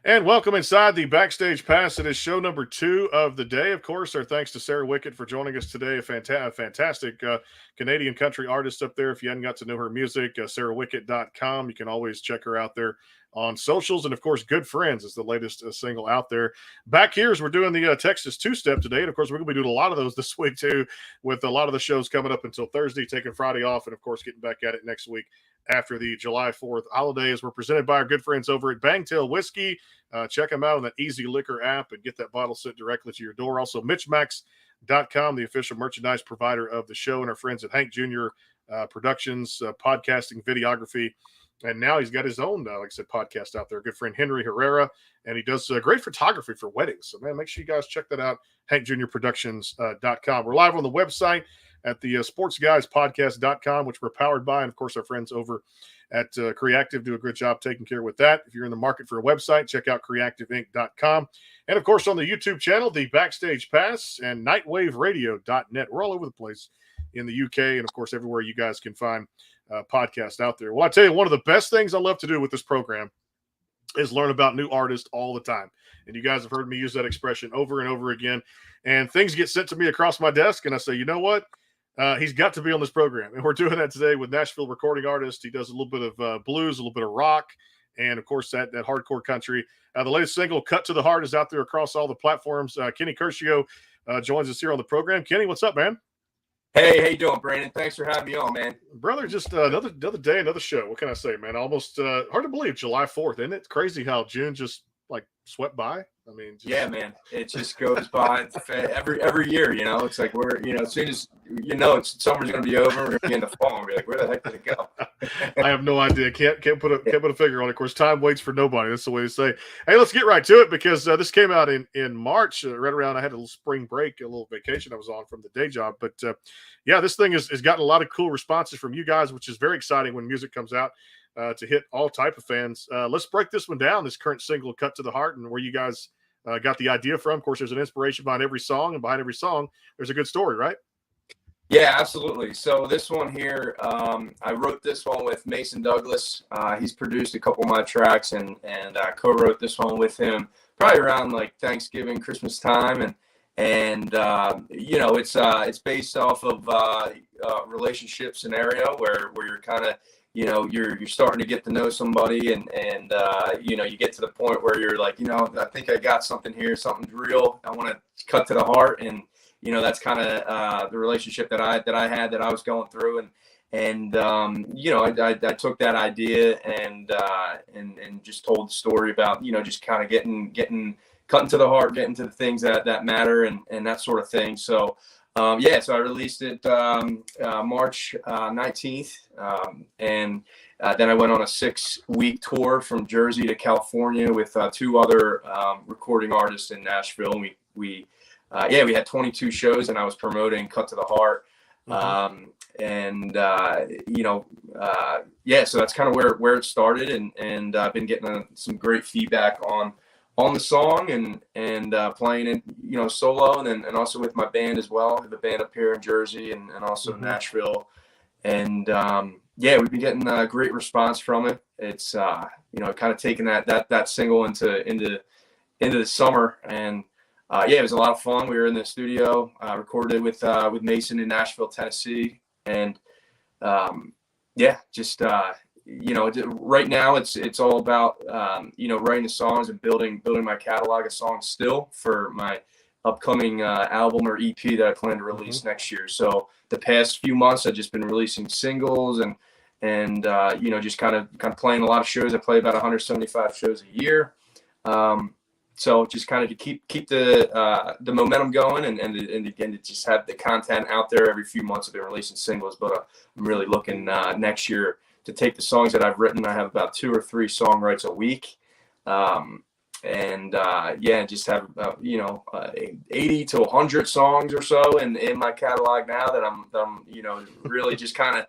And welcome inside the Backstage Pass. It is show number 2 of the day. Of course, our thanks to Sarah Wickett for joining us today. A fantastic Canadian country artist up there. If you hadn't got to know her music, sarahwickett.com. You can always check her out there on socials. And of course, Good Friends is the latest single out there. Back here as we're doing the Texas two-step today. And of course, we're going to be doing a lot of those this week too, with a lot of the shows coming up until Thursday, taking Friday off, and of course, getting back at it next week after the July 4th holidays. We're presented by our good friends over at Bangtail Whiskey. Check them out on that Easy Liquor app and get that bottle sent directly to your door. Also, MitchMacs.com, the official merchandise provider of the show, and our friends at Hank Jr. Productions, podcasting, videography. And now he's got his own, like I said, podcast out there. Good friend Henry Herrera, and he does great photography for weddings. So, man, make sure you guys check that out, HankJrProductions.com. We're live on the website at the sportsguyspodcast.com, which we're powered by, and of course our friends over at Creative do a good job taking care with that. If you're in the market for a website, check out creativeinc.com. And of course on the YouTube channel, the Backstage Pass and nightwaveradio.net. We're all over the place in the UK and of course everywhere you guys can find podcasts out there. Well, I tell you, one of the best things I love to do with this program is learn about new artists all the time. And you guys have heard me use that expression over and over again. And things get sent to me across my desk and I say, you know what? He's got to be on this program. And we're doing that today with Nashville recording artist. He does a little bit of blues, a little bit of rock, and of course that hardcore country. The latest single, Cut to the Heart, is out there across all the platforms. Kenny Curcio joins us here on the program. Kenny, what's up, man? Hey, how you doing, Brandon? Thanks for having me on, man. Brother, just another day, another show. What can I say, man? Almost hard to believe, July 4th. Isn't it crazy how June just like swept by? I mean, yeah, man, it just goes by every year. You know, it's like we're, as soon as summer's going to be over, we're going to be in the fall. And we're like, where the heck did it go? I have no idea. Can't put a figure on it. Of course, time waits for nobody. That's the way to say. Hey, let's get right to it because this came out in March. Right around, I had a little spring break, a little vacation I was on from the day job. But yeah, this thing has gotten a lot of cool responses from you guys, which is very exciting when music comes out. To hit all type of fans. Let's break this one down, this current single, Cut to the Heart, and where you guys got the idea from. Of course, there's an inspiration behind every song, and behind every song, there's a good story, right? Yeah, absolutely. So this one here, I wrote this one with Mason Douglas. He's produced a couple of my tracks, and co-wrote this one with him probably around like Thanksgiving, Christmas time, and it's based off of a relationship scenario where you're kind of you're starting to get to know somebody and you get to the point where you're like, I think I got something here, something's real. I want to cut to the heart. And, that's kind of the relationship that I had that I was going through. And I took that idea and just told the story about, just kind of getting cutting to the heart, getting to the things that matter and that sort of thing. So, so I released it March 19th, and then I went on a 6-week tour from Jersey to California with 2 other recording artists in Nashville. And we had 22 shows, and I was promoting Cut to the Heart. So that's kind of where it started, and I've been getting some great feedback on the song and playing it, solo and also with my band as well. I have a band up here in Jersey and also Nashville. And we've been getting a great response from it. It's kind of taking that single into the summer. And it was a lot of fun. We were in the studio, recorded with Mason in Nashville, Tennessee. And right now it's all about writing the songs and building my catalog of songs still for my upcoming album or EP that I plan to release next year. So the past few months I've just been releasing singles and just kind of playing a lot of shows. I play about 175 shows a year. So just kind of to keep the momentum going and again to just have the content out there every few months. I've been releasing singles, but I'm really looking next year to take the songs that I've written. I have about 2 or 3 songwrites a week. Just have about, 80 to 100 songs or so in my catalog now that I'm really just kind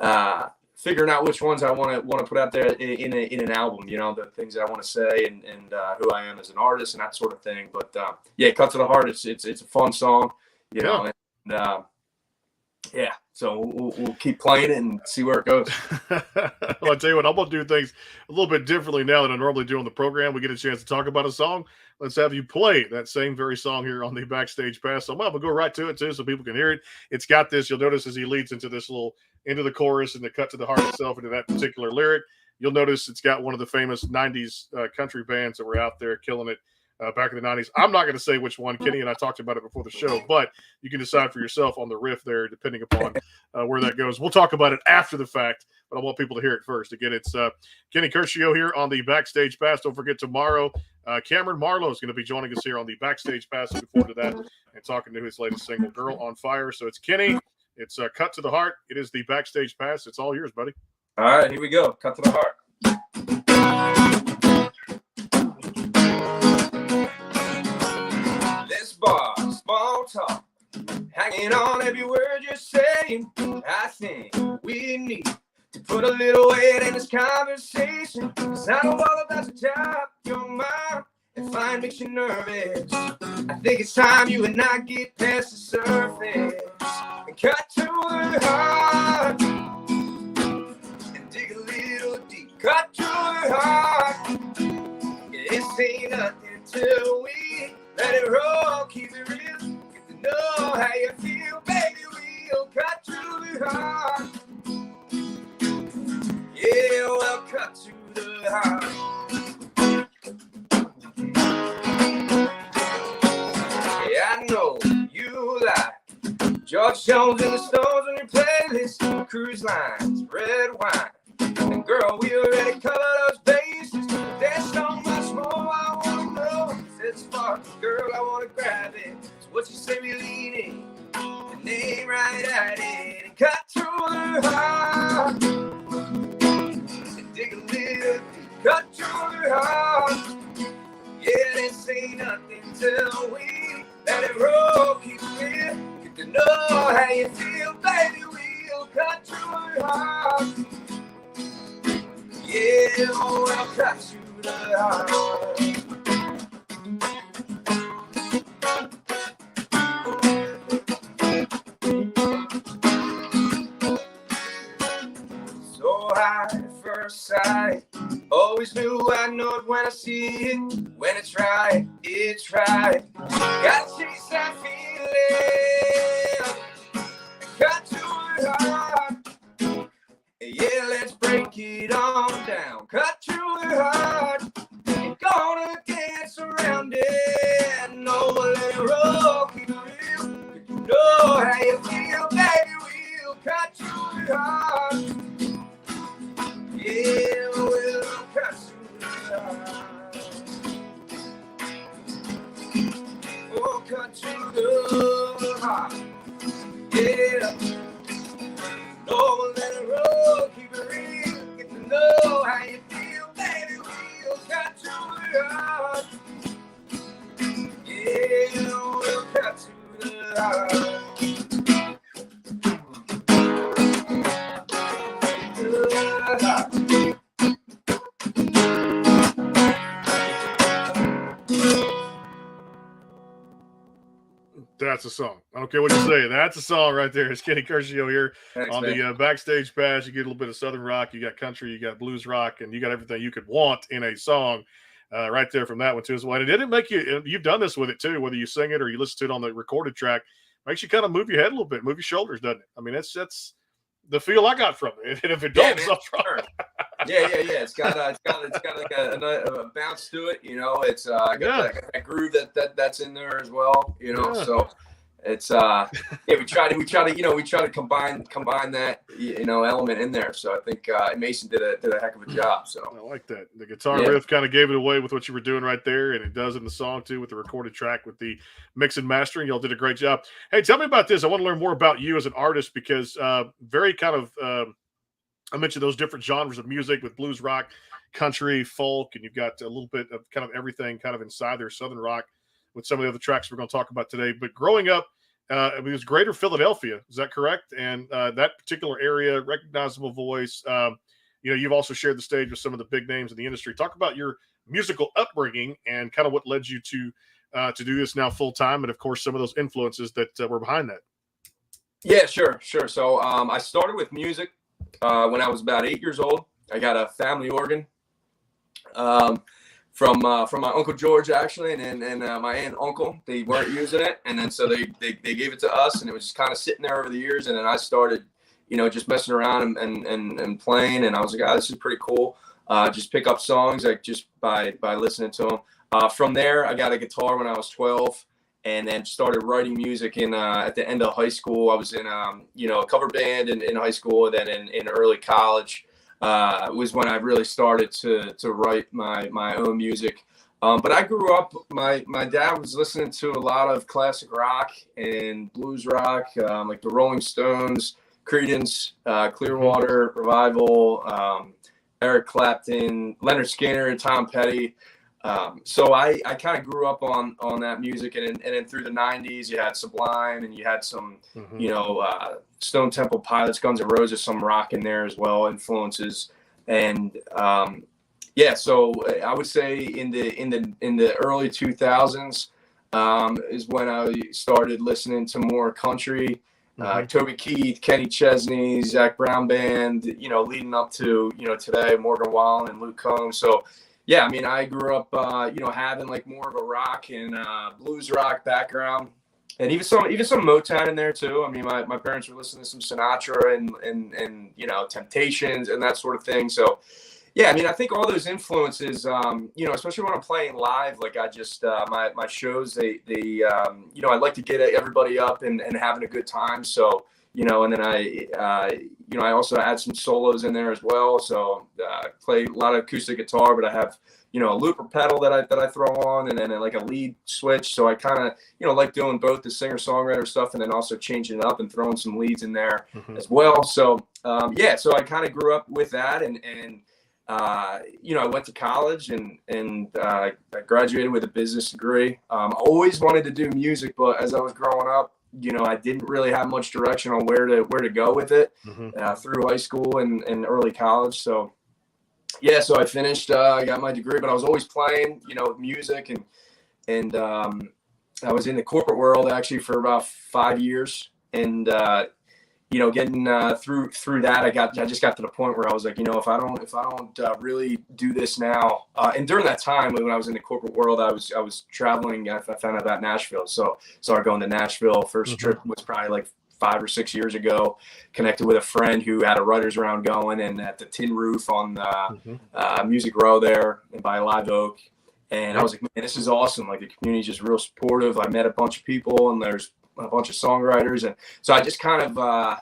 of figuring out which ones I want to put out there in an album, the things that I want to say and who I am as an artist and that sort of thing. But Cut to the Heart, it's a fun song, know, and Yeah, so we'll keep playing it and see where it goes. Well, I'll tell you what, I'm going to do things a little bit differently now than I normally do on the program. We get a chance to talk about a song. Let's have you play that same very song here on the Backstage Pass. So I'm going to go right to it, too, so people can hear it. It's got this. You'll notice as he leads into this into the chorus and the cut to the heart itself into that particular lyric, you'll notice it's got one of the famous 90s country bands that were out there killing it back in the 90s. I'm not going to say which one. Kenny and I talked about it before the show, but you can decide for yourself on the riff there, depending upon where that goes. We'll talk about it after the fact, but I want people to hear it first. Again, it's Kenny Curcio here on the Backstage Pass. Don't forget tomorrow, Cameron Marlowe is going to be joining us here on the Backstage Pass. Looking forward to that and talking to his latest single, Girl on Fire. So it's Kenny. It's Cut to the Heart. It is the Backstage Pass. It's all yours, buddy. All right, here we go. Cut to the heart. This bar, small talk, hanging on every word you're saying. I think we need to put a little weight in this conversation. 'Cause I know all about your top, your mind, and fine makes you nervous. I think it's time you and I get past the surface and cut to the heart and dig a little deep. Cut to the heart. This ain't nothing till we let it roll. Keep it real. Get to know how you feel, baby. We'll cut to the heart. Yeah, we'll cut to the heart. Yeah, I know you like George Jones and the Stones on your playlist, cruise lines, red wine. And girl, we already covered those bases. There's so much more I want to know. It's spark, girl, I want to grab it. So what you say we lean in and aim right at it and cut to the heart and dig a little deep. Cut to the heart. Yeah, this ain't nothing till we let it roll. Keep it real. Get to know how you feel, baby. We'll cut to the heart. Yeah, we'll cut to the heart. So high at first sight. Always knew I know it when I see it. When it's right, it's right. Gotta chase that feeling. Cut to the heart. Yeah, let's break it on down. Cut to the heart. You're gonna dance around it. No, let it roll. Keep it real. You know how you feel, baby. We'll cut to the heart. Yeah, we'll cut to the heart. We'll cut to the heart. Yeah. No, let it roll. Keep it real. Get to know how you feel, baby. We'll cut to the heart. Yeah, we'll cut to the heart. That's a song. I don't care what you say. That's a song right there. It's Kenny Curcio here. Thanks, on man. the Backstage Pass. You get a little bit of Southern rock, you got country, you got blues rock, and you got everything you could want in a song right there from that one too as well. And it didn't make you, you've done this with it too, whether you sing it or you listen to it on the recorded track, makes you kind of move your head a little bit, move your shoulders, doesn't it? I mean, that's the feel I got from it. And if it don't, man, sure. Yeah. It's got like a bounce to it, you know. It's got that groove that's in there as well, you know. Yeah. So it's we try to combine that, you know, element in there. So I think Mason did a heck of a job. So I like that. The guitar riff kind of gave it away with what you were doing right there, and it does in the song too with the recorded track with the mix and mastering. Y'all did a great job. Hey, tell me about this. I want to learn more about you as an artist because very kind of I mentioned those different genres of music with blues rock, country, folk, and you've got a little bit of kind of everything kind of inside there, Southern rock with some of the other tracks we're going to talk about today. But growing up, it was Greater Philadelphia. Is that correct? And that particular area, recognizable voice. You know, you've also shared the stage with some of the big names in the industry. Talk about your musical upbringing and kind of what led you to do this now full time, and of course some of those influences that were behind that. Yeah, sure. So I started with music when I was about 8 years old. I got a family organ um, from my uncle George actually, and my aunt and uncle. They weren't using it, and then so they gave it to us, and it was just kind of sitting there over the years. And then I started, just messing around and playing, and I was like, oh, this is pretty cool. Just pick up songs like just by listening to them. From there, I got a guitar when I was 12, and then started writing music in at the end of high school. I was in a cover band in high school, and then in early college was when I really started to write my own music. But I grew up. My dad was listening to a lot of classic rock and blues rock, like the Rolling Stones, Creedence, Clearwater Revival, Eric Clapton, Leonard Skinner, Tom Petty. So I kind of grew up on that music, and then through the 90s, you had Sublime, and you had some, Stone Temple Pilots, Guns N' Roses, some rock in there as well, influences. And so I would say in the early 2000s is when I started listening to more country. Toby Keith, Kenny Chesney, Zach Brown Band, leading up to, today, Morgan Wallen and Luke Combs. So, yeah, I mean, I grew up, having like more of a rock and blues rock background, and even some Motown in there too. I mean, my parents were listening to some Sinatra and Temptations and that sort of thing. So, yeah, I mean, I think all those influences, especially when I'm playing live, like I just my shows, they I like to get everybody up and having a good time. So, and then I also add some solos in there as well. So play a lot of acoustic guitar, but I have, a looper pedal that I throw on, and then like a lead switch. So I kind of, like doing both the singer-songwriter stuff and then also changing it up and throwing some leads in there as well. So, so I kind of grew up with that, and I went to college and I graduated with a business degree. I always wanted to do music, but as I was growing up, I didn't really have much direction on where to go with it through high school and early college. So, so I finished, I got my degree, but I was always playing, music, and I was in the corporate world actually for about 5 years, and getting through that, I just got to the point where I was like, if I don't really do this now, and during that time when I was in the corporate world, I was traveling. I found out about Nashville, so started going to Nashville. First trip was probably like 5 or 6 years ago. Connected with a friend who had a writers round going, and at the Tin Roof on Music Row there and by Live Oak. And I was like, man, this is awesome. Like the community is just real supportive. I met a bunch of people, and there's a bunch of songwriters, and so I just kind of I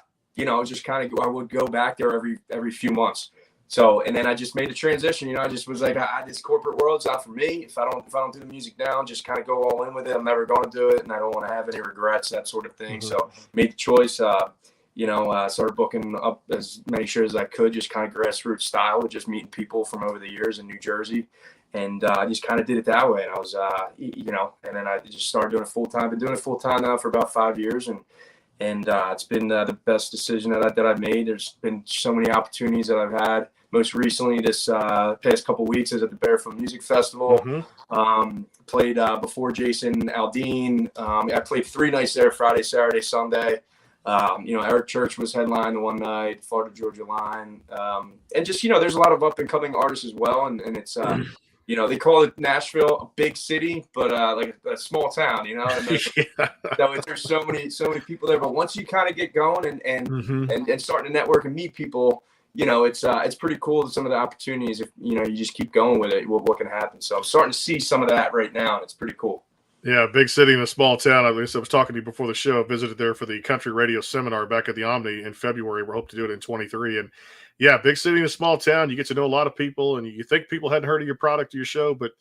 would go back there every few months. So, and then I just made the transition. I just was like, this corporate world's not for me. If I don't do the music now, just kind of go all in with it. I'm never going to do it, and I don't want to have any regrets, that sort of thing. So, made the choice. Started booking up as many shows as I could, just kind of grassroots style, with just meeting people from over the years in New Jersey. And I just kind of did it that way. And I was, and then I just started doing it full time. Been doing it full time now for about 5 years, and it's been the best decision that I've made. There's been so many opportunities that I've had. Most recently, this past couple of weeks, I was at the Barefoot Music Festival. Played before Jason Aldean. I played 3 nights there: Friday, Saturday, Sunday. Eric Church was headline one night, Florida Georgia Line, and just there's a lot of up and coming artists as well, and it's they call it Nashville a big city, but like a small town, and there's so many people there. But once you kind of get going and starting to network and meet people, it's pretty cool. Some of the opportunities, if you just keep going with it, what can happen. So I'm starting to see some of that right now, and it's pretty cool. Yeah, big city in a small town. I was talking to you before the show. I visited there for the country radio seminar back at the Omni in February. We hope to do it in 23. And yeah, big city in a small town. You get to know a lot of people, and you think people hadn't heard of your product or your show, but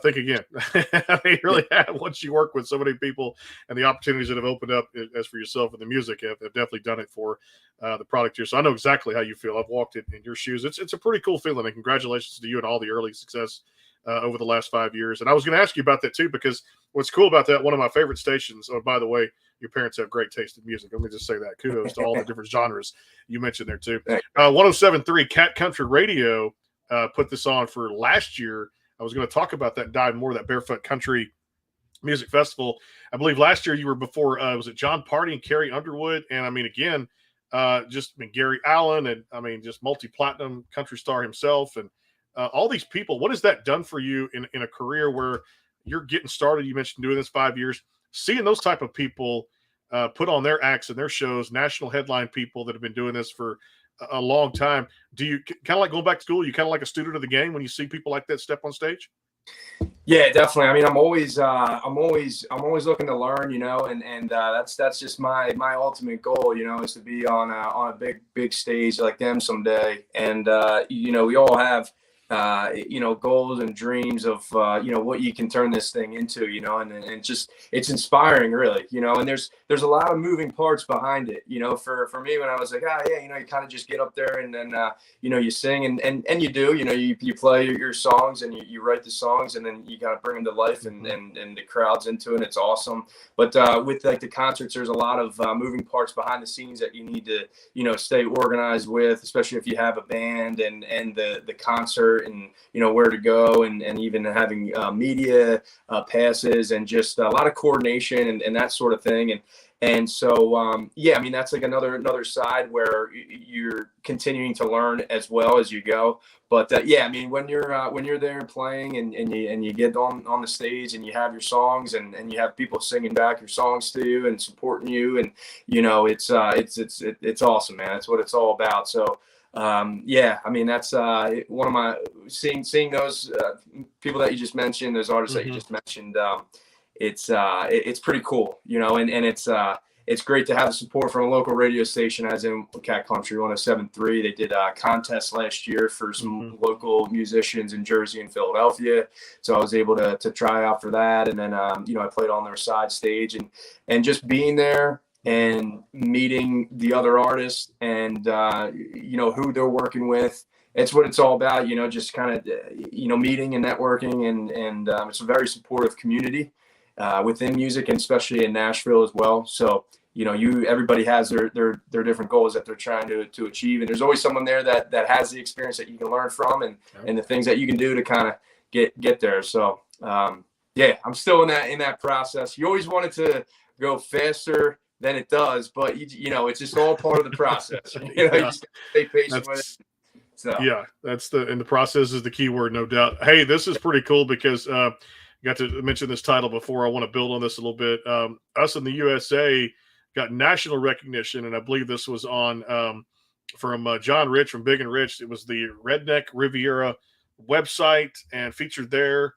think again. I mean, you really have, once you work with so many people, and the opportunities that have opened up as for yourself and the music have definitely done it for the product here. So I know exactly how you feel. I've walked in your shoes. It's a pretty cool feeling, and congratulations to you and all the early success over the last 5 years. And I was going to ask you about that too, because what's cool about that, one of my favorite stations, oh, by the way, your parents have great taste in music. Let me just say that. Kudos to all the different genres you mentioned there too. 107.3 Cat Country Radio put this on for last year. I was going to talk about that and dive more of that Barefoot Country Music Festival. I believe last year you were before, was it John Party and Carrie Underwood? And I mean, again, Gary Allen, and I mean, just multi-platinum country star himself, and all these people. What has that done for you in a career where you're getting started? You mentioned doing this 5 years, seeing those type of people put on their acts and their shows, national headline people that have been doing this for a long time. Do you kind of like going back to school? You kind of like a student of the game when you see people like that step on stage? Yeah, definitely. I mean, I'm always looking to learn, and that's just my ultimate goal, is to be on a big stage like them someday. And we all have goals and dreams of what you can turn this thing into, and just it's inspiring, really, and there's a lot of moving parts behind it, for me when I was like, you kind of just get up there and then you sing and you do, you play your songs and you write the songs and then you got to bring them to life and the crowds into it, and it's awesome. But with like the concerts, there's a lot of moving parts behind the scenes that you need to stay organized with, especially if you have a band and the concert and where to go and even having media passes and just a lot of coordination and that sort of thing. And so I mean, that's like another side where you're continuing to learn as well as you go. But I mean, when you're there playing and you get on the stage and you have your songs and you have people singing back your songs to you and supporting you, and it's awesome, man. That's what it's all about. So I mean, that's one of my seeing those people that you just mentioned, those artists that you just mentioned. It's pretty cool, and it's great to have the support from a local radio station, as in Cat Country 107.3. They did a contest last year for some local musicians in Jersey and Philadelphia, so I was able to try out for that, and then I played on their side stage, and just being there and meeting the other artists and who they're working with. It's what it's all about, just kind of meeting and networking, and it's a very supportive community within music, and especially in Nashville as well. So everybody has their different goals that they're trying to achieve, and there's always someone there that has the experience that you can learn from, and the things that you can do to kind of get there. So I'm still in that process. You always want it to go faster than it does, but it's just all part of the process. You just stay patient with it. So the process is the key word, no doubt. Hey, this is pretty cool because got to mention this title before. I want to build on this a little bit. Us in the USA got national recognition, and I believe this was on from John Rich from Big and Rich. It was the Redneck Riviera website and featured there.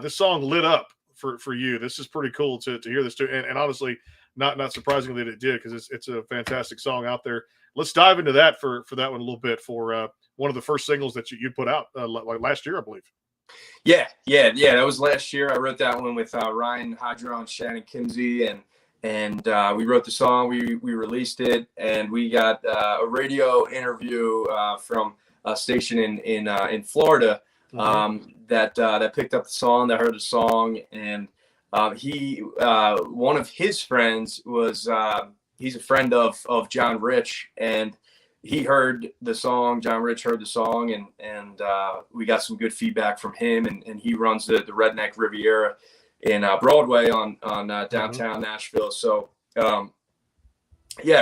This song lit up for you. This is pretty cool to hear this too, and honestly, not surprisingly that it did, because it's a fantastic song out there. Let's dive into that for that one a little bit, for one of the first singles that you put out like last year, I believe. Yeah. That was last year. I wrote that one with Ryan Hydro and Shannon Kinsey, and we wrote the song. We released it, and we got a radio interview from a station in Florida that picked up the song, that heard the song, and he one of his friends was he's a friend of John Rich, and he heard the song. John Rich heard the song, and we got some good feedback from him, and he runs the Redneck Riviera in Broadway on downtown Nashville. So I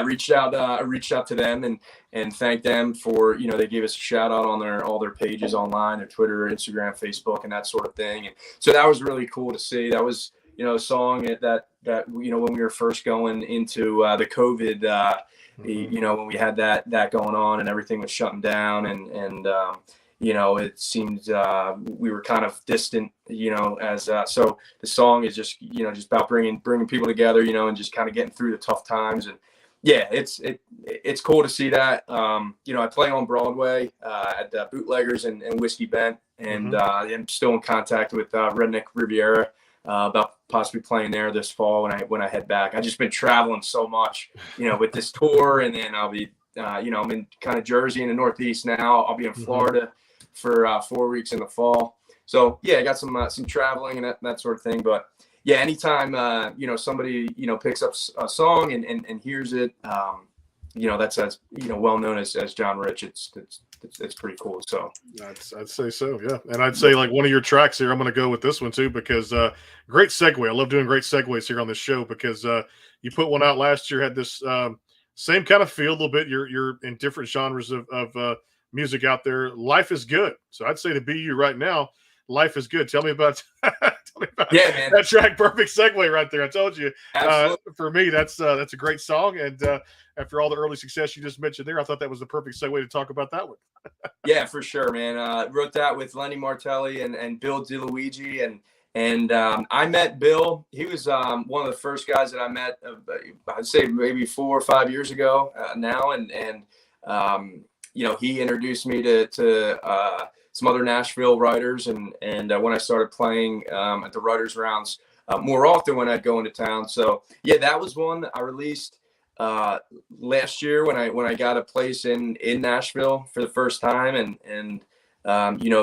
reached out to them and thanked them for, they gave us a shout out on all their pages online, their Twitter, Instagram, Facebook, and that sort of thing. And so that was really cool to see. That was a song that when we were first going into the COVID, when we had that going on and everything was shutting down, and it seemed we were kind of distant, so the song is just about bringing people together, and just kind of getting through the tough times. And it's cool to see that. I play on Broadway at Bootleggers and Whiskey Bent, and I'm still in contact with Redneck Riviera about possibly playing there this fall when I head back. I've just been traveling so much, with this tour, and then I'll be, I'm in kind of Jersey in the Northeast now. I'll be in Florida for 4 weeks in the fall. So I got some traveling and that sort of thing. But anytime somebody picks up a song and hears it, that's as well known as John Rich. It's it's pretty cool. So I'd say so, yeah. And I'd say like one of your tracks here, I'm going to go with this one too because great segue. I love doing great segues here on this show because you put one out last year, had this same kind of feel a little bit. You're in different genres of music out there. Life is good. So I'd say to be you right now, life is good. Tell me about, yeah, man. That track. Perfect segue right there. I told you. Absolutely. For me, that's a great song. And after all the early success you just mentioned there, I thought that was the perfect segue to talk about that one. Yeah, for sure, man. Wrote that with Lenny Martelli and Bill DeLuigi, and I met Bill. He was one of the first guys that I met. I'd say maybe 4 or 5 years ago now, and he introduced me to some other Nashville writers, and when I started playing at the writers rounds more often when I'd go into town. So yeah, that was one that I released last year when I got a place in Nashville for the first time, and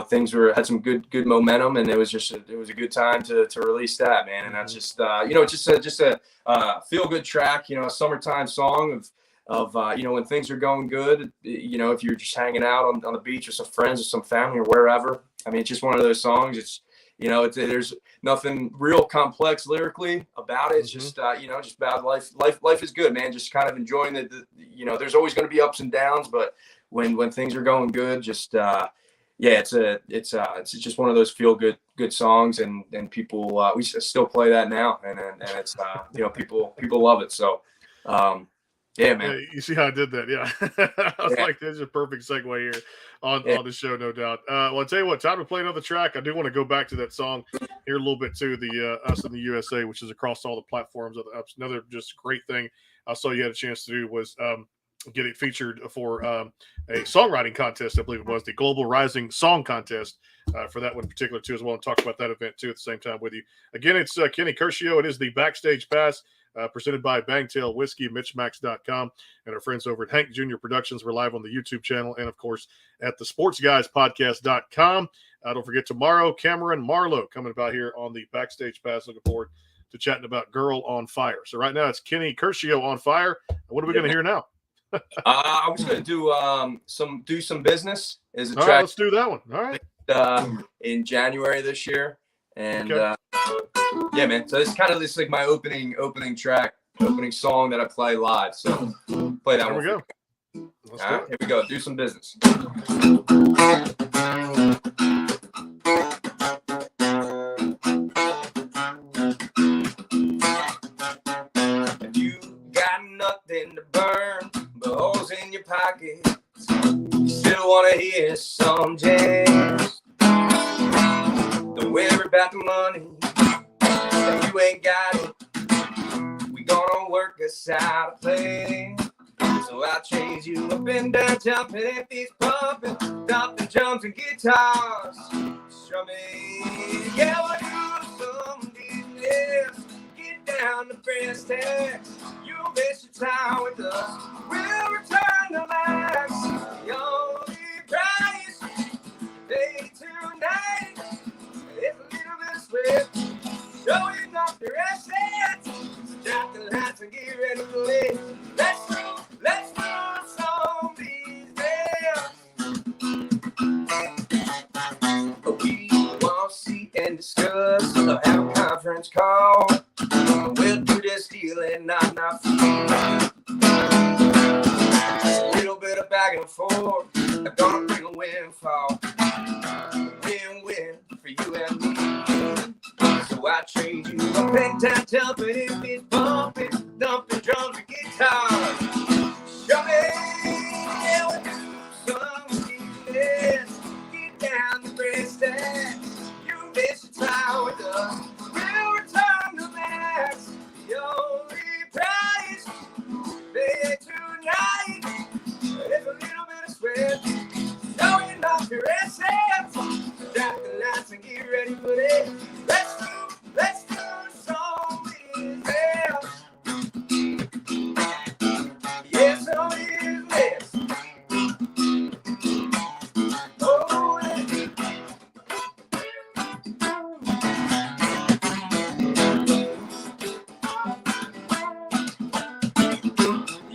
things had some good momentum, and it was a good time to release that, man. And that's just just a feel good track, a summertime song of when things are going good, if you're just hanging out on the beach with some friends or some family or wherever. I mean, it's just one of those songs. It's there's nothing real complex lyrically about it. It's just just about life. Life is good, man. Just kind of enjoying there's always going to be ups and downs, but when things are going good, just it's just one of those feel good songs, and people we still play that now, and it's people love it. So yeah, man. Yeah, you see how I did that? Yeah, I was like, "There's a perfect segue here on the show, no doubt." Well, I'll tell you what, time to play another track. I do want to go back to that song here a little bit too. The Us in the USA, which is across all the platforms. Another just great thing I saw you had a chance to do was get it featured for a songwriting contest. I believe it was the Global Rising Song Contest for that one in particular too, as well. And talk about that event too at the same time with you. Again, it's Kenny Curcio. It is the Backstage Pass. Presented by Bangtail Whiskey, MitchMacs.com, and our friends over at Hank Jr. Productions. We're live on the YouTube channel and, of course, at the SportsGuysPodcast.com. Don't forget tomorrow, Cameron Marlowe coming about here on the Backstage Pass. Looking forward to chatting about Girl on Fire. So right now it's Kenny Curcio on Fire. What are we going to hear now? I was going to do some business. Is a All track. Right, let's do that one. All right. In January this year, and okay. Yeah, man. So it's kind of like my opening track, opening song that I play live. So play that one. Here we go. All right, here we go. Do some business. If you got nothing to burn, but holes in your pocket, you still want to hear some jazz. Don't worry about the money. You ain't got it. We gonna work us out a plan. So I'll chase you up and down, jumping at these pumping, thumping drums and guitars, strumming. Yeah, we'll do some business. Get down to brass tacks. You'll miss your time with us. We'll return to max. The only price day tonight is a little bit of sweat. Showing off your assets. Drop the lights and get ready to play. Let's do some business. We won't see and discuss. Have a conference call. We'll do this deal and not feel. A little bit of back and forth. I'm gonna bring a windfall. Win-win for you and me. So I trade you up and down, jumping if it's bumping, dumping drums and guitars. Show me, yeah, we'll do some business. Get down the brass tacks. You miss your time with us. We'll return to max. The only price pay tonight is a little bit of sweat. Showing off your assets. Drop the lights and get ready for it. Let's do some business. Yes, some business. Oh, the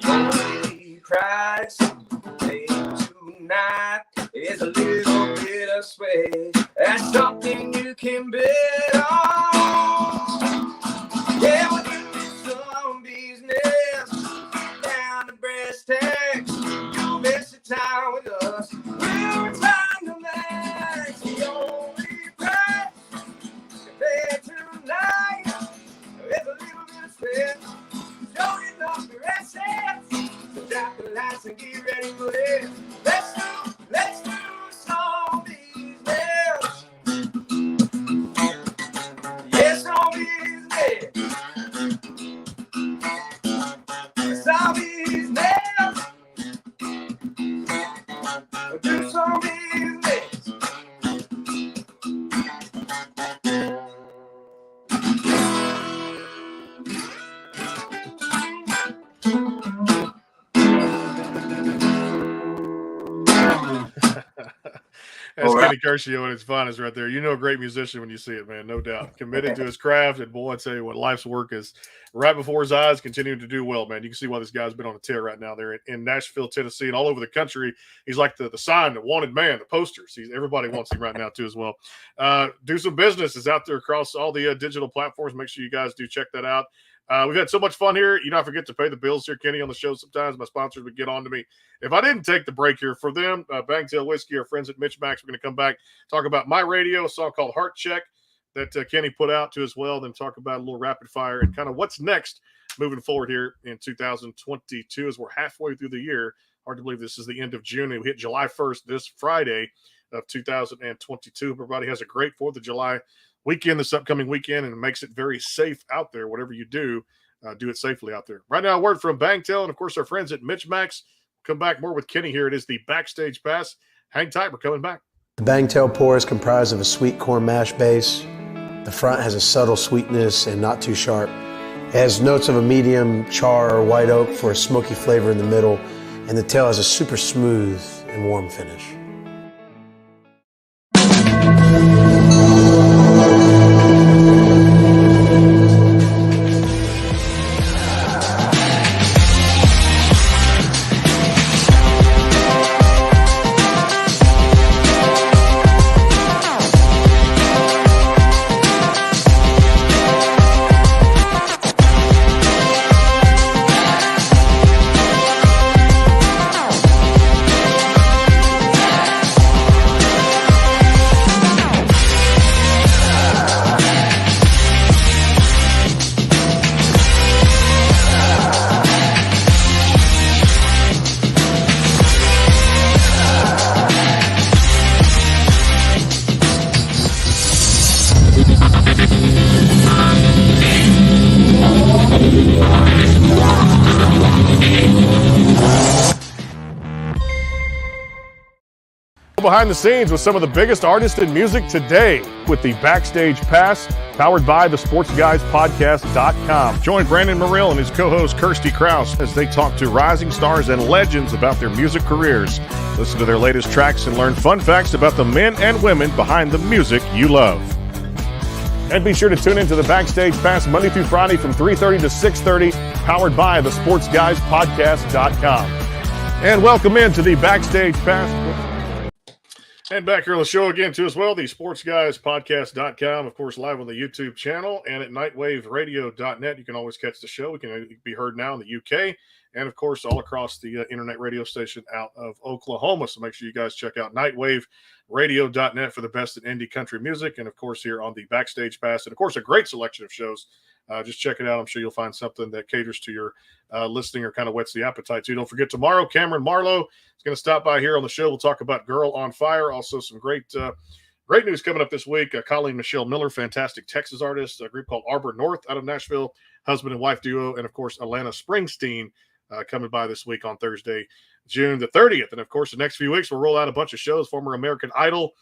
only price paid tonight can bet on. Yeah, we're doing some business down the brass tacks. You'll miss the time with us. We'll return to max. The only price to pay tonight is a little bit of spit. Showing off your assets. So drop the lights and get ready for it. Let's do some business. Yes, some business. Some business. Do some business. That's All Kenny Curcio and his finest right there. You know a great musician when you see it, man, no doubt. Committed to his craft, and boy, I tell you what, life's work is right before his eyes, continuing to do well, man. You can see why this guy's been on a tear right now there in Nashville, Tennessee, and all over the country. He's like the sign, the wanted man, the posters. Everybody wants him right now too as well. Do Some Business is out there across all the digital platforms. Make sure you guys do check that out. We've had so much fun here. I forget to pay the bills here, Kenny, on the show sometimes. My sponsors would get on to me. If I didn't take the break here for them, Bangtail Whiskey, our friends at MitchMacs, we're going to come back, talk about my radio, a song called Heart Check that Kenny put out too as well, then talk about a little rapid fire and kind of what's next moving forward here in 2022 as we're halfway through the year. Hard to believe this is the end of June. And we hit July 1st this Friday of 2022. Everybody has a great 4th of July weekend this upcoming weekend, and it makes it very safe out there. Whatever you do it safely out there. Right now, a word from Bangtail and, of course, our friends at MitchMacs. Come back more with Kenny here. It is the Backstage Pass. Hang tight. We're coming back. The Bangtail pour is comprised of a sweet corn mash base. The front has a subtle sweetness and not too sharp. It has notes of a medium char or white oak for a smoky flavor in the middle, and the tail has a super smooth and warm finish. Behind the scenes with some of the biggest artists in music today with the Backstage Pass, powered by the SportsGuysPodcast.com. Join Brandon Morrill and his co-host Kirsty Krause as they talk to rising stars and legends about their music careers. Listen to their latest tracks and learn fun facts about the men and women behind the music you love. And be sure to tune into the Backstage Pass Monday through Friday from 3:30 to 6:30, powered by the SportsGuysPodcast.com. And welcome into the Backstage Pass. And back here on the show again, too, as well, the SportsGuysPodcast.com, of course, live on the YouTube channel and at nightwaveradio.net. You can always catch the show. We can be heard now in the UK and, of course, all across the internet radio station out of Oklahoma. So make sure you guys check out nightwaveradio.net for the best in indie country music. And, of course, here on the Backstage Pass. And, of course, a great selection of shows. Just check it out. I'm sure you'll find something that caters to your listening or kind of whets the appetite, too. Don't forget, tomorrow, Cameron Marlowe is going to stop by here on the show. We'll talk about Girl on Fire. Also, some great news coming up this week. Colleen Michelle Miller, fantastic Texas artist, a group called Arbor North out of Nashville, husband and wife duo. And, of course, Alana Springsteen coming by this week on Thursday, June the 30th. And, of course, the next few weeks, we'll roll out a bunch of shows. Former American Idol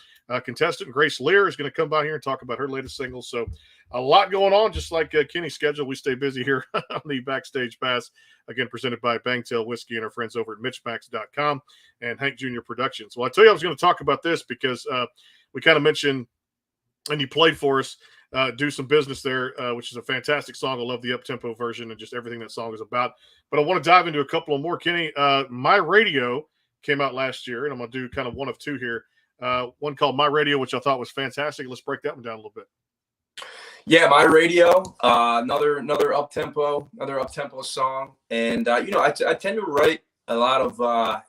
contestant Grace Lear is going to come by here and talk about her latest single. So a lot going on, just like Kenny's schedule. We stay busy here on the Backstage Pass, again, presented by Bangtail Whiskey and our friends over at MitchMacs.com and Hank Jr. Productions. Well, I tell you, I was going to talk about this because we kind of mentioned, and you played for us, Do Some Business there, which is a fantastic song. I love the up-tempo version and just everything that song is about. But I want to dive into a couple of more, Kenny. My Radio came out last year, and I'm going to do kind of one of two here. one called My Radio, which I thought was fantastic. Let's break that one down a little bit. Yeah, My Radio, another up tempo song, and I tend to write a lot of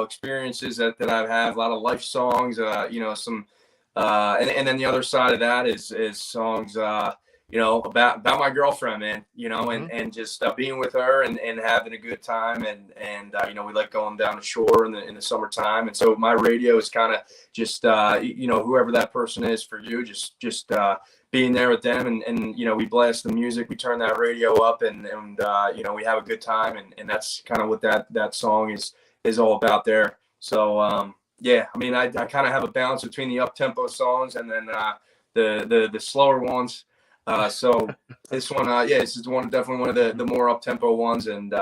experiences that I've had, a lot of life songs, some, and then the other side of that is songs, about my girlfriend, man, and just being with her and having a good time, and we like going down the shore in the summertime, and so My Radio is kind of just whoever that person is for you, just being there with them, and we blast the music, we turn that radio up, and we have a good time, and that's kind of what that song is all about there. So I kind of have a balance between the up tempo songs and then the slower ones. So this one, this is definitely one of the more up tempo ones, and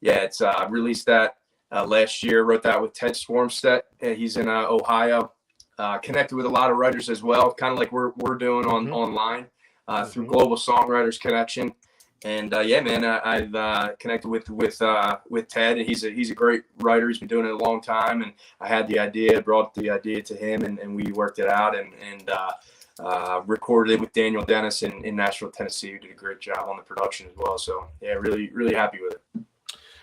it's released that last year. Wrote that with Ted Swarmstedt. He's in Ohio. Connected with a lot of writers as well, kind of like we're doing online through Global Songwriters Connection. And I've connected with Ted, and he's a great writer. He's been doing it a long time, and I had the idea, brought the idea to him, and we worked it out and recorded it with Daniel Dennis in Nashville, Tennessee, who did a great job on the production as well. So really, really happy with it.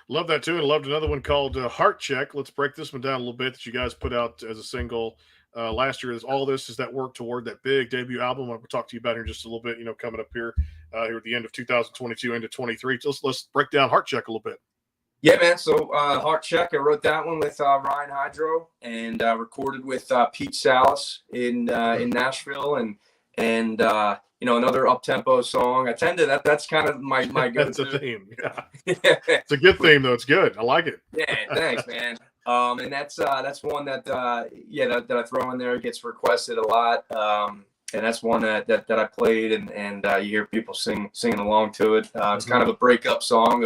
Love that too, and loved another one called Heart Check. Let's break this one down a little bit that you guys put out as a single last year. Is that work toward that big debut album we'll talk to you about here in just a little bit, coming up here at the end of 2022 into 23. So let's break down Heart Check a little bit. Yeah, man. So Heart Check, I wrote that one with Ryan Hydro, and recorded with Pete Salas in Nashville, and another up tempo song. I tend to that's kind of my go-to. That's a theme. Yeah. It's a good theme though. It's good. I like it. Yeah, thanks, man. And that's one that that I throw in there. It gets requested a lot. And that's one that I played, and you hear people singing along to it. It's kind of a breakup song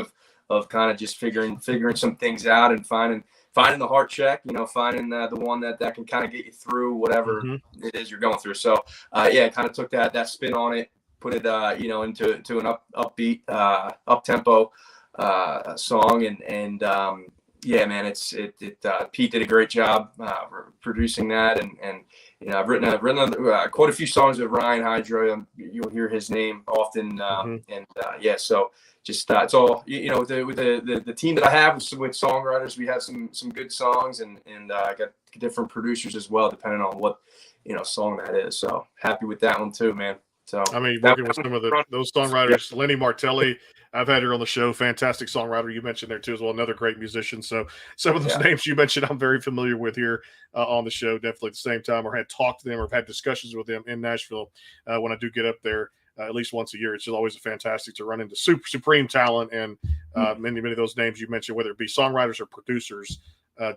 of kind of just figuring some things out and finding the heart check, finding the one that can kind of get you through whatever it is you're going through. So kind of took that spin on it, put it into an upbeat up tempo song, and man, Pete did a great job producing that, and I've written quite a few songs with Ryan Hydro. You'll hear his name often, so just it's all with the team that I have with songwriters. We have some good songs, and I got different producers as well, depending on what song that is. So happy with that one too, man. So working with some of those songwriters, Lenny Martelli, I've had her on the show. Fantastic songwriter. You mentioned there too as well. Another great musician. So some of those names you mentioned, I'm very familiar with here on the show. Definitely at the same time, or had talked to them or had discussions with them in Nashville when I do get up there at least once a year. It's just always fantastic to run into supreme talent, and many of those names you mentioned, whether it be songwriters or producers,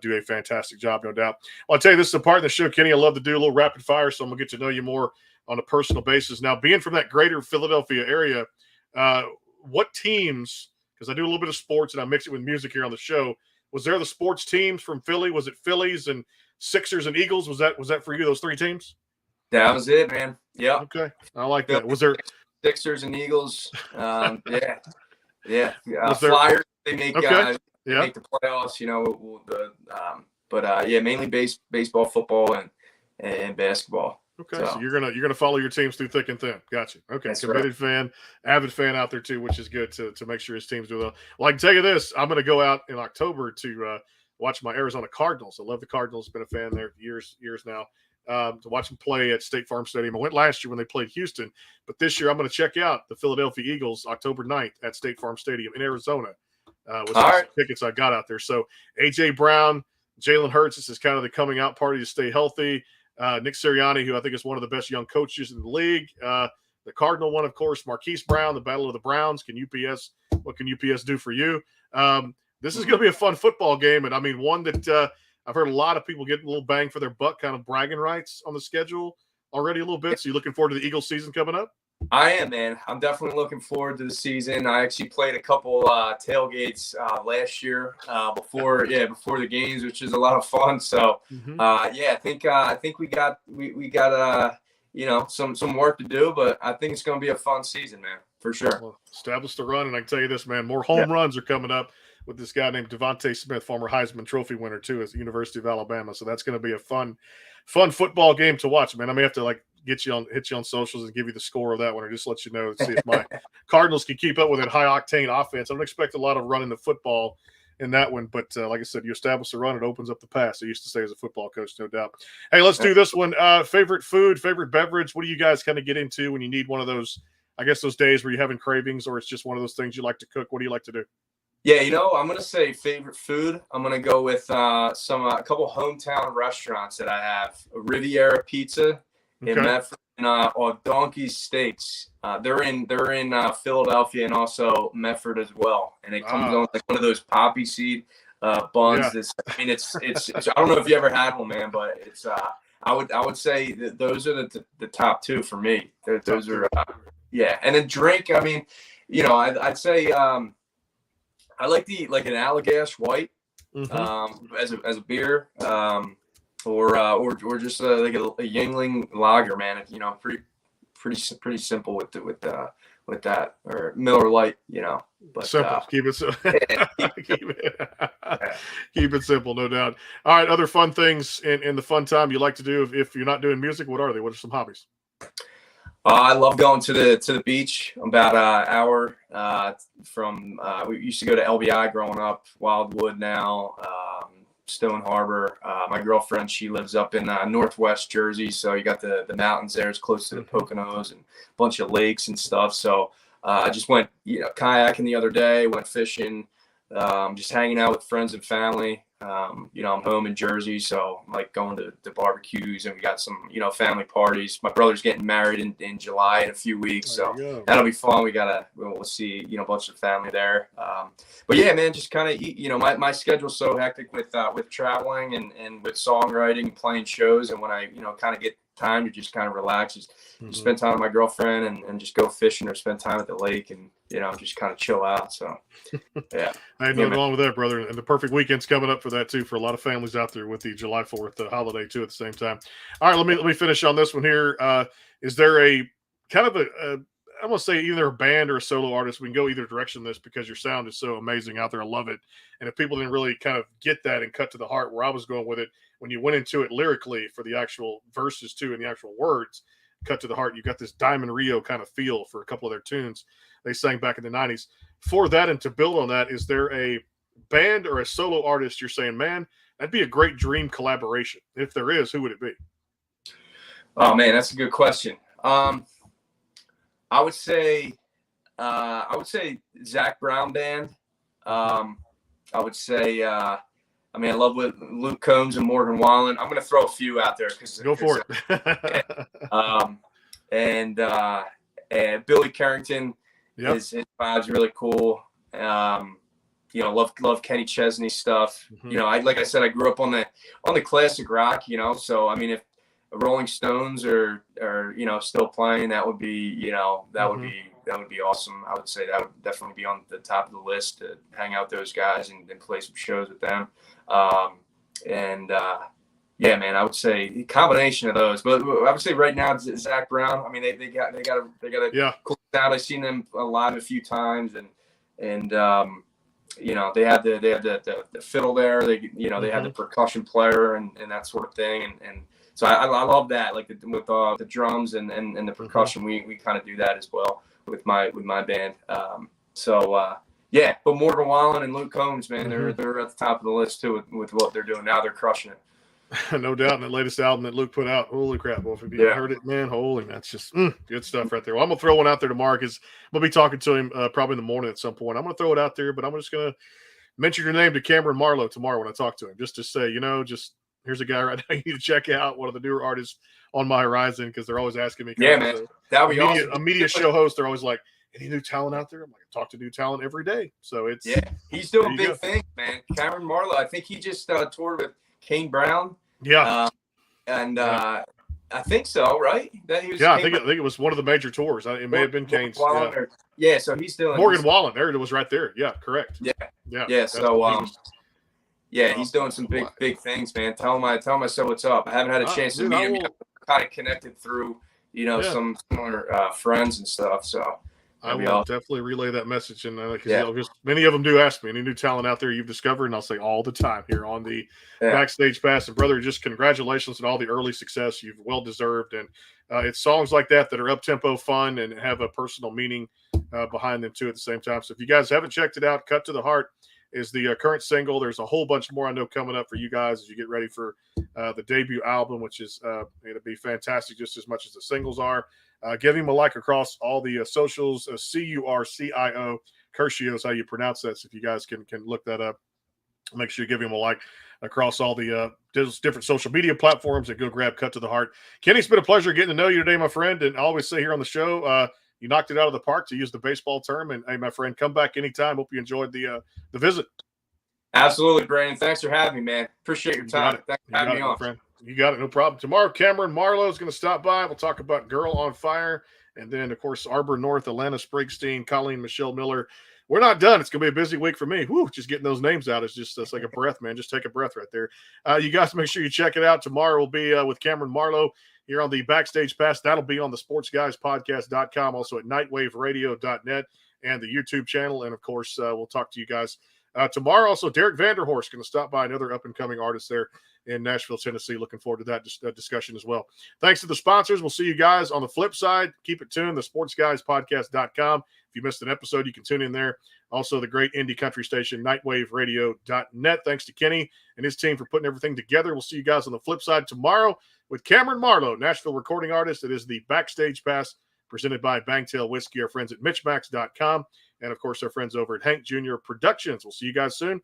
do a fantastic job, no doubt. Well, I'll tell you, this is the part of the show, Kenny, I love to do a little rapid fire, so I'm going to get to know you more on a personal basis. Now, being from that greater Philadelphia area, what teams, because I do a little bit of sports and I mix it with music here on the show, was there the sports teams from Philly? Was it Phillies and Sixers and Eagles? Was that for you, those three teams? That was it, man. Yeah. Okay. I like that. Was there Sixers and Eagles? Yeah. Was there... Flyers, they make make the playoffs, mainly baseball, football, and basketball. Okay, so you're gonna follow your teams through thick and thin. Gotcha. Okay, that's committed right. Fan, avid fan out there too, which is good to make sure his teams do well. Well, I can tell you this: I'm gonna go out in October to watch my Arizona Cardinals. I love the Cardinals. Been a fan there years now. To watch them play at State Farm Stadium. I went last year when they played Houston, but this year I'm going to check out the Philadelphia Eagles October 9th at State Farm Stadium in Arizona with some tickets I got out there. So A.J. Brown, Jalen Hurts, this is kind of the coming out party to stay healthy. Nick Sirianni, who I think is one of the best young coaches in the league. The Cardinal one, of course, Marquise Brown, the Battle of the Browns. What can UPS do for you? This is going to be a fun football game, and I mean one that I've heard a lot of people getting a little bang for their buck, kind of bragging rights on the schedule already a little bit. So you looking forward to the Eagles season coming up? I am, man. I'm definitely looking forward to the season. I actually played a couple tailgates last year before the games, which is a lot of fun. So I think we got some work to do, but I think it's going to be a fun season, man, for sure. Well, establish the run, and I can tell you this, man, more home runs are coming up with this guy named Devontae Smith, former Heisman Trophy winner too, at the University of Alabama. So that's going to be a fun fun football game to watch, man. I may have to hit you on socials and give you the score of that one, or just let you know, see if my Cardinals can keep up with that high octane offense. I don't expect a lot of running the football in that one, but like I said, you establish the run, it opens up the pass. I used to say as a football coach, no doubt. Hey, let's do this one. Favorite food, favorite beverage. What do you guys kind of get into when you need one of those, I guess, those days where you're having cravings, or it's just one of those things you like to cook? What do you like to do? Yeah, I'm gonna say favorite food. I'm gonna go with a couple hometown restaurants that I have. Riviera Pizza in Medford and Donkey's Steaks. They're in Philadelphia and also Medford as well. And it comes on like one of those poppy seed buns. Yeah. It's I don't know if you ever had one, man, but it's I would say that those are the top two for me. Those are yeah. And then drink. I mean, I'd say I like an Allagash White as a beer. Or just like a Yingling lager, man. Pretty simple with that, or Miller Lite, But simple. Keep it keep it simple, no doubt. All right, other fun things in the fun time you like to do if you're not doing music. What are they? What are some hobbies? I love going to the beach. I'm about an hour from. We used to go to LBI growing up. Wildwood now. Stone Harbor. My girlfriend, she lives up in Northwest Jersey, so you got the mountains there. It's close to the Poconos and a bunch of lakes and stuff. So I just went kayaking the other day, went fishing, just hanging out with friends and family. I'm home in Jersey, so I'm like going to barbecues, and we got some family parties. My brother's getting married in July in a few weeks, so that'll be fun. We'll see a bunch of family there. But yeah, man, just kind of my schedule's so hectic with traveling and with songwriting and playing shows, and when I kind of get time to just kind of relax, just spend time with my girlfriend and just go fishing or spend time at the lake and just kind of chill out. So yeah, I ain't nothing wrong with that, brother. And the perfect weekend's coming up for that too, for a lot of families out there with the July 4th holiday too at the same time. All right, let me finish on this one here. Is there a kind of I want to say either a band or a solo artist? We can go either direction in this because your sound is so amazing out there. I love it. And if people didn't really kind of get that and cut to the heart where I was going with it, when you went into it lyrically for the actual verses too and the actual words, cut to the heart, you got this Diamond Rio kind of feel for a couple of their tunes they sang back in the 90s. For that, and to build on that, is there a band or a solo artist you're saying, man, that'd be a great dream collaboration? If there is, who would it be? Oh man, that's a good question. I would say Zach Brown Band. I would say I love with Luke Combs and Morgan Wallen. I'm going to throw a few out there go for it. And Billy Carrington, his vibe's really cool. Love Kenny Chesney stuff. Like I said, I grew up on the classic rock. So I mean, if Rolling Stones are still playing, that would be that would be awesome. I would say that would definitely be on the top of the list to hang out with those guys and play some shows with them. Yeah, man, I would say a combination of those. But I would say right now it's Zach Brown. I mean, they got a cool sound. I've seen them live a few times, and they had the fiddle there. They had the percussion player and that sort of thing. And so I love that. Like with the drums and the percussion, we kind of do that as well with my band. Yeah, but Morgan Wallen and Luke Combs, man, they're at the top of the list too with what they're doing now. They're crushing it. No doubt. In the latest album that Luke put out, holy crap! Well, if you haven't heard it, man, holy, that's just good stuff right there. Well, I'm gonna throw one out there to Mark. I'm gonna be talking to him probably in the morning at some point. I'm gonna throw it out there, but I'm just gonna mention your name to Cameron Marlowe tomorrow when I talk to him, just to say, just here's a guy right now you need to check out, one of the newer artists on my horizon, because they're always asking me. Yeah, man, that would be awesome. A media show host, they're always like, any new talent out there? I'm like, I talk to new talent every day. So it's he's doing big things, man. Cameron Marlowe, I think he just toured with Kane Brown. Yeah. I think so, right? That he was I think it was one of the major tours. It may have been Kane's. So he's doing Morgan Wallen. There it was right there. Yeah, correct. Yeah. So he's doing some big things, man. Tell him I said what's up. I haven't had a chance to meet him. Kind of connected through some similar friends and stuff. So I will awesome. definitely relay that message, and because Yeah. just many of them do ask me any new talent out there you've discovered, and I'll say all the time here on the Yeah. Backstage Pass. And brother, just congratulations on all the early success. You've well deserved, and it's songs like that that are up tempo, fun, and have a personal meaning behind them too at the same time. So if you guys haven't checked it out, "Cut to the Heart" is the current single. There's a whole bunch more I know coming up for you guys as you get ready for the debut album, which is going to be fantastic just as much as the singles are. Give him a like across all the socials. Curcio. Curcio is how you pronounce that. So if you guys can look that up, make sure you give him a like across all the different social media platforms, and go grab "Cut to the Heart." Kenny, it's been a pleasure getting to know you today, my friend. And I always say here on the show, you knocked it out of the park, to use the baseball term. And hey, my friend, come back anytime. Hope you enjoyed the visit. Absolutely, Brandon. Thanks for having me, man. Appreciate your time. Thanks for having me on. Friend. You got it. No problem. Tomorrow, Cameron Marlowe is going to stop by. We'll talk about "Girl on Fire." And then, of course, Arbor North, Atlanta Springsteen, Colleen Michelle Miller. We're not done. It's going to be a busy week for me. Woo, just getting those names out is just like a breath, man. Just take a breath right there. You guys make sure you check it out. Tomorrow will be with Cameron Marlowe here on the Backstage Pass. That'll be on the sportsguyspodcast.com, also at nightwaveradio.net and the YouTube channel. And, of course, we'll talk to you guys tomorrow. Also, Derek Vanderhorst going to stop by, another up-and-coming artist there in Nashville, Tennessee. Looking forward to that discussion as well. Thanks to the sponsors. We'll see you guys on the flip side. Keep it tuned, the sportsguyspodcast.com. If you missed an episode, you can tune in there. Also, the great indie country station, nightwaveradio.net. Thanks to Kenny and his team for putting everything together. We'll see you guys on the flip side tomorrow with Cameron Marlowe, Nashville recording artist. It is the Backstage Pass presented by Bangtail Whiskey, our friends at MitchMacs.com, and, of course, our friends over at Hank Jr. Productions. We'll see you guys soon.